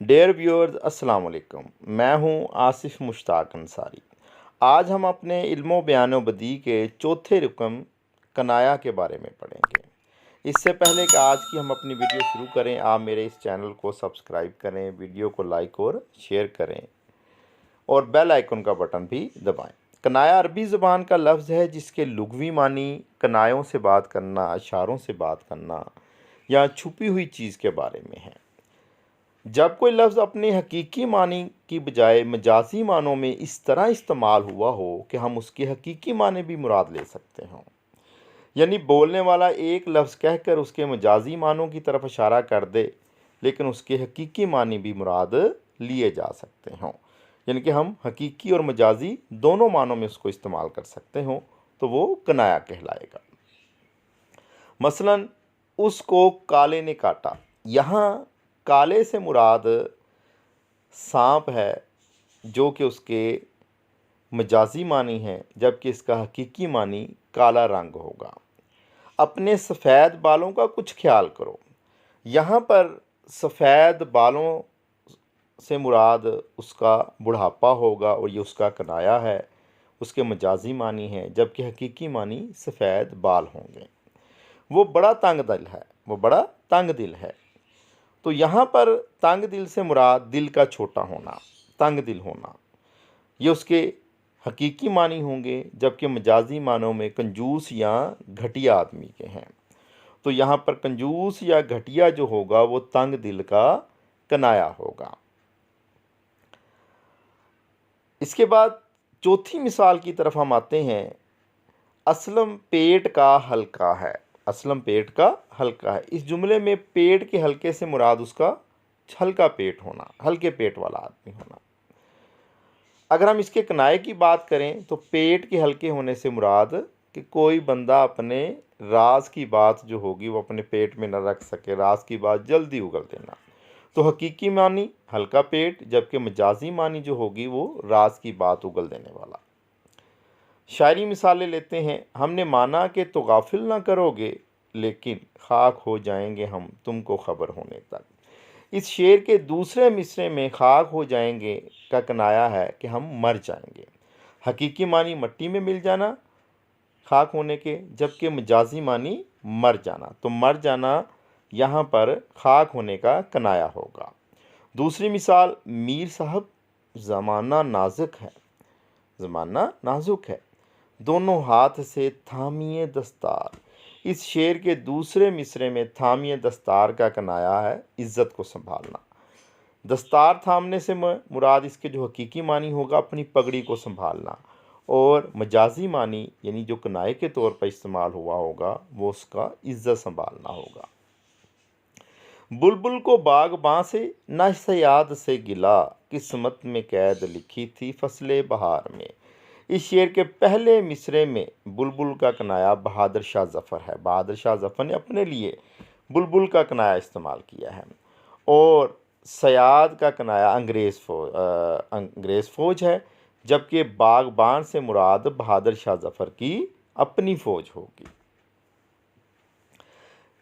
Dare viewers अस्सलाम वालेकुम। मैं हूं आसिफ मुश्ताक अंसारी। आज हम अपने इल्मो बयान बदी के चौथे रुकन कनाया के बारे में पढ़ेंगे। इससे पहले कि आज की हम अपनी वीडियो शुरू करें, आप मेरे इस चैनल को सब्सक्राइब करें, वीडियो को लाइक और शेयर करें और बेल आइकन का बटन भी दबाएं। कनाया अरबी ज़बान का लफ्ज़ है जिसके लुग़वी मानी कनायों से बात करना, इशारों से बात करना या छुपी हुई चीज़ के बारे में है। जब कोई लफ्ज़ अपने हकीकी मानी की बजाय मजाजी मानों में इस तरह इस्तेमाल हुआ हो कि हम उसके हकीकी माने भी मुराद ले सकते हों, यानी बोलने वाला एक लफ्ज़ कहकर उसके मजाजी मानों की तरफ इशारा कर दे लेकिन उसके हकीकी मानी भी मुराद लिए जा सकते हों, यानी कि हम हकीकी और मजाजी दोनों मानों में उसको इस्तेमाल कर सकते हों, तो वो कनाया कहलाएगा। मसलन उसको काले ने काटा। यहाँ काले से मुराद सांप है जो कि उसके मजाजी मानी है, जबकि इसका हकीकी मानी काला रंग होगा। अपने सफ़ेद बालों का कुछ ख्याल करो। यहाँ पर सफ़ेद बालों से मुराद उसका बुढ़ापा होगा और ये उसका कनाया है, उसके मजाजी मानी है, जबकि हकीकी मानी सफ़ेद बाल होंगे। वो बड़ा तंग दिल है, वो बड़ा तंग दिल है। तो यहाँ पर तंग दिल से मुराद दिल का छोटा होना, तंग दिल होना, ये उसके हकीकी मानी होंगे, जबकि मजाजी मानों में कंजूस या घटिया आदमी के हैं। तो यहाँ पर कंजूस या घटिया जो होगा वो तंग दिल का कनाया होगा। इसके बाद चौथी मिसाल की तरफ हम आते हैं। असलम पेट का हल्का है। असलम पेट का हल्का है। इस जुमले में पेट के हल्के से मुराद उसका हल्का पेट होना, हल्के पेट वाला आदमी होना। अगर हम इसके कनाए की बात करें तो पेट के हल्के होने से मुराद कि कोई बंदा अपने राज की बात जो होगी वो अपने पेट में न रख सके, राज की बात जल्दी उगल देना। तो हकीकी मानी हल्का पेट, जबकि मजाजी मानी जो होगी वो राज की बात उगल देने वाला। शायरी मिसालें लेते हैं। हमने माना कि तो गाफिल ना करोगे, लेकिन खाक हो जाएंगे हम तुमको खबर होने तक। इस शेर के दूसरे मिसरे में खाक हो जाएंगे का कनाया है कि हम मर जाएंगे। हकीकी मानी मट्टी में मिल जाना खाक होने के, जबकि मजाजी मानी मर जाना। तो मर जाना यहाँ पर खाक होने का कनाया होगा। दूसरी मिसाल, मीर साहब ज़माना नाजुक है। ज़माना नाजुक है, दोनों हाथ से थामिए दस्तार। इस शेर के दूसरे मिसरे में थामिए दस्तार का कनाया है इज़्ज़त को संभालना। दस्तार थामने से मुराद इसके जो हकीकी मानी होगा अपनी पगड़ी को संभालना, और मजाजी मानी यानी जो कनाए के तौर पर इस्तेमाल हुआ होगा वो उसका इज़्ज़त संभालना होगा। बुलबुल को बागबां से न सयाद से गिला, किस्मत में कैद लिखी थी फसले बहार में। इस शेर के पहले मिसरे में बुलबुल का कनाया बहादुर शाह ज़फ़र है। बहादुर शाह ज़फ़र ने अपने लिए बुलबुल का कनाया इस्तेमाल किया है, और सयाद का कनाया अंग्रेज़ फ़ौज है, जबकि बागबान से मुराद बहादुर शाह ज़फ़र की अपनी फ़ौज होगी।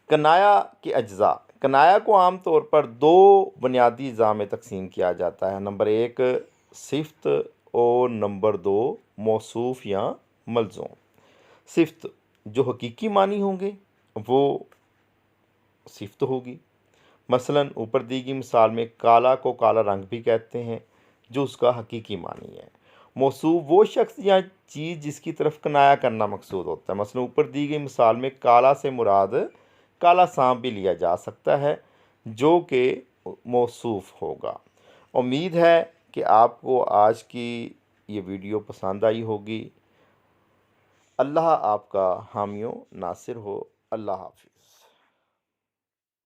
कनाया के अज्जा। कनाया को आम तौर पर दो बुनियादी अज़्ज़ा में तकसीम किया जाता है। नंबर एक सिफ़त और नंबर दो मौसूफ़ या मलज़ूम। सिफ़त जो हकीकी मानी होंगे वो सिफ़त होगी। मसलन ऊपर दी गई मिसाल में काला को काला रंग भी कहते हैं, जो उसका हकीकी मानी है। मौसूफ़ वो शख्स या चीज़ जिसकी तरफ कनाया करना मकसूद होता है। मसलन ऊपर दी गई मिसाल में काला से मुराद काला सांप भी लिया जा सकता है, जो कि मौसूफ़ होगा। उम्मीद है कि आपको आज की ये वीडियो पसंद आई होगी। अल्लाह आपका हामियो नासिर हो। अल्लाह हाफ़िज़।